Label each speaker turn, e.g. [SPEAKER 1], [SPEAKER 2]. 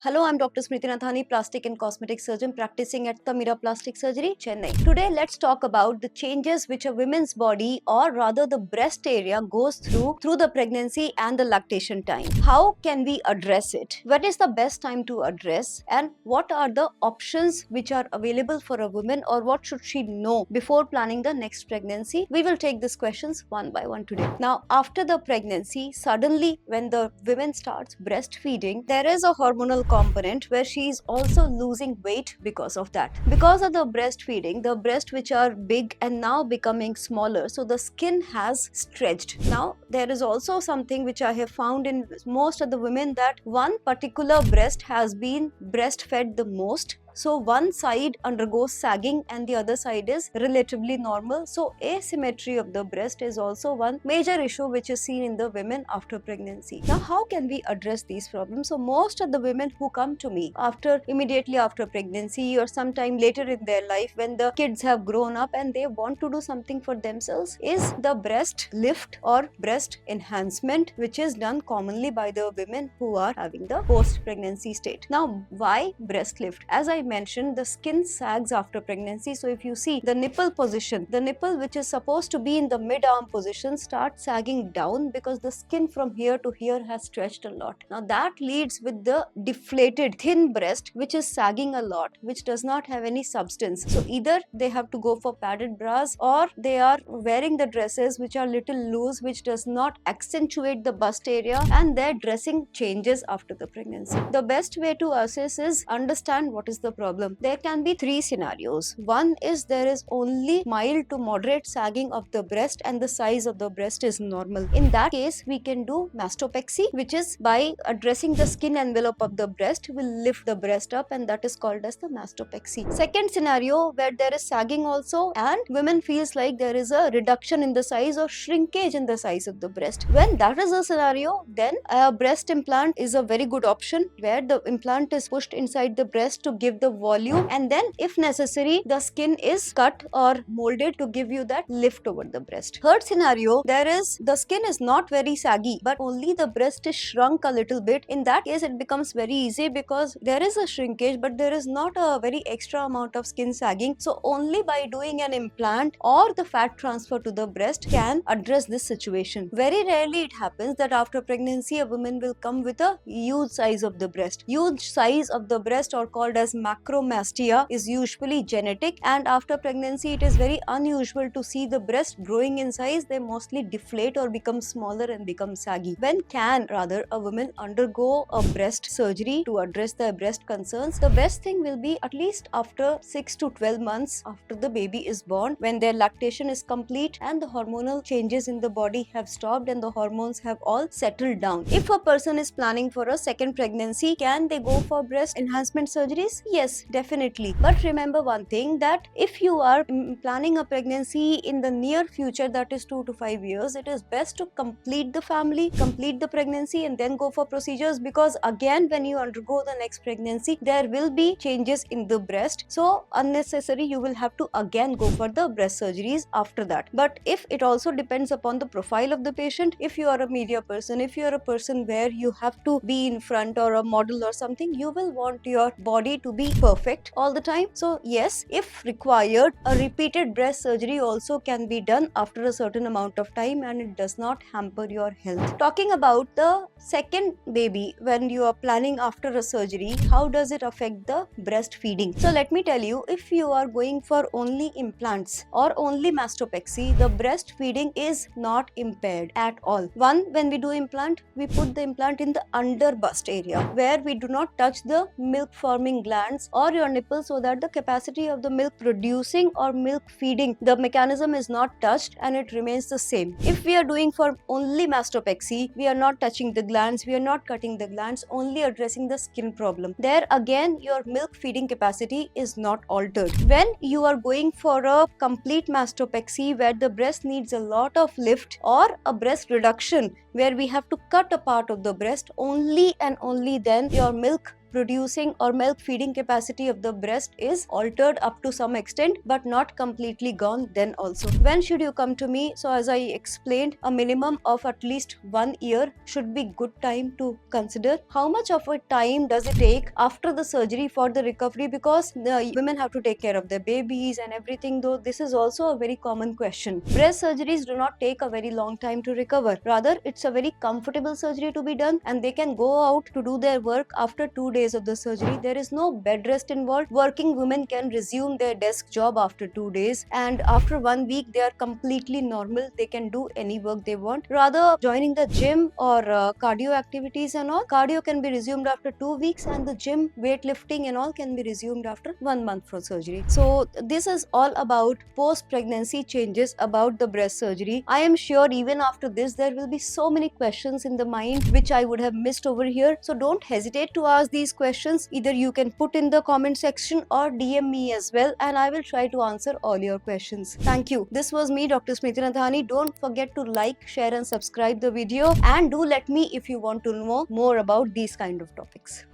[SPEAKER 1] Hello, I'm Dr. Smriti Nathani, plastic and cosmetic surgeon practicing at Tamira Plastic Surgery, Chennai. Today, let's talk about the changes which a woman's body, or rather the breast area, goes through the pregnancy and the lactation time. How can we address it? What is the best time to address? And what are the options which are available for a woman, or what should she know before planning the next pregnancy? We will take these questions one by one today. Now, after the pregnancy, suddenly when the woman starts breastfeeding, there is a hormonal component where she is also losing weight because of that. Because of the breastfeeding, the breasts which are big and now becoming smaller, so the skin has stretched. Now, there is also something which I have found in most of the women, that one particular breast has been breastfed the most. So one side undergoes sagging and the other side is relatively normal. So asymmetry of the breast is also one major issue which is seen in the women after pregnancy. Now, how can we address these problems? So most of the women who come to me immediately after pregnancy or sometime later in their life, when the kids have grown up and they want to do something for themselves, is the breast lift or breast enhancement, which is done commonly by the women who are having the post-pregnancy state. Now, why breast lift? As I mentioned, the skin sags after pregnancy. So if you see the nipple position, the nipple which is supposed to be in the mid-arm position starts sagging down because the skin from here to here has stretched a lot. Now that leads with the deflated thin breast which is sagging a lot, which does not have any substance. So either they have to go for padded bras, or they are wearing the dresses which are little loose, which does not accentuate the bust area, and their dressing changes after the pregnancy. The best way to assess is understand what is the problem. There can be three scenarios. One is there is only mild to moderate sagging of the breast and the size of the breast is normal. In that case, we can do mastopexy, which is by addressing the skin envelope of the breast will lift the breast up, and that is called as the mastopexy. Second scenario, where there is sagging also and women feels like there is a reduction in the size or shrinkage in the size of the breast. When that is a scenario, then a breast implant is a very good option, where the implant is pushed inside the breast to give the volume, and then if necessary the skin is cut or molded to give you that lift over the breast. Third scenario, there is the skin is not very saggy but only the breast is shrunk a little bit. In that case, it becomes very easy because there is a shrinkage but there is not a very extra amount of skin sagging. So only by doing an implant or the fat transfer to the breast can address this situation. Very rarely it happens that after pregnancy a woman will come with a huge size of the breast. Huge size of the breast, or called as macromastia, is usually genetic, and after pregnancy it is very unusual to see the breast growing in size. They mostly deflate or become smaller and become saggy. When can rather a woman undergo a breast surgery to address their breast concerns? The best thing will be at least after 6 to 12 months after the baby is born, when their lactation is complete and the hormonal changes in the body have stopped and the hormones have all settled down. If a person is planning for a second pregnancy, can they go for breast enhancement surgeries? Yes, definitely. But remember one thing, that if you are planning a pregnancy in the near future, that is 2 to 5 years, it is best to complete the family, complete the pregnancy, and then go for procedures, because again when you undergo the next pregnancy there will be changes in the breast, so unnecessary you will have to again go for the breast surgeries after that. But if it also depends upon the profile of the patient, if you are a media person, if you are a person where you have to be in front or a model or something, you will want your body to be perfect all the time. So yes, if required, a repeated breast surgery also can be done after a certain amount of time, and it does not hamper your health. Talking about the second baby, when you are planning after a surgery, how does it affect the breastfeeding? So let me tell you, if you are going for only implants or only mastopexy, the breastfeeding is not impaired at all. One, when we do implant, we put the implant in the under bust area where we do not touch the milk forming glands or your nipple, so that the capacity of the milk producing or milk feeding, the mechanism is not touched and it remains the same. If we are doing for only mastopexy, we are not touching the glands, we are not cutting the glands, only addressing the skin problem. There again, your milk feeding capacity is not altered. When you are going for a complete mastopexy where the breast needs a lot of lift, or a breast reduction where we have to cut a part of the breast, only and only then your milk producing or milk feeding capacity of the breast is altered up to some extent but not completely gone then also. When should you come to me? So as I explained, a minimum of at least 1 year should be good time to consider. How much of a time does it take after the surgery for the recovery, because the women have to take care of their babies and everything, though this is also a very common question. Breast surgeries do not take a very long time to recover. Rather, it's a very comfortable surgery to be done and they can go out to do their work after 2 days of the surgery. There is no bed rest involved. Working women can resume their desk job after 2 days, and after 1 week they are completely normal. They can do any work they want. Rather, joining the gym or cardio activities and all, cardio can be resumed after 2 weeks and the gym, weightlifting and all can be resumed after 1 month from surgery. So this is all about post-pregnancy changes about the breast surgery. I am sure even after this there will be so many questions in the mind which I would have missed over here. So don't hesitate to ask these questions. Either you can put in the comment section or DM me as well, and I will try to answer all your questions. Thank you. This was me, Dr. Smriti Nathani. Don't forget to like, share and subscribe the video, and do let me if you want to know more about these kind of topics.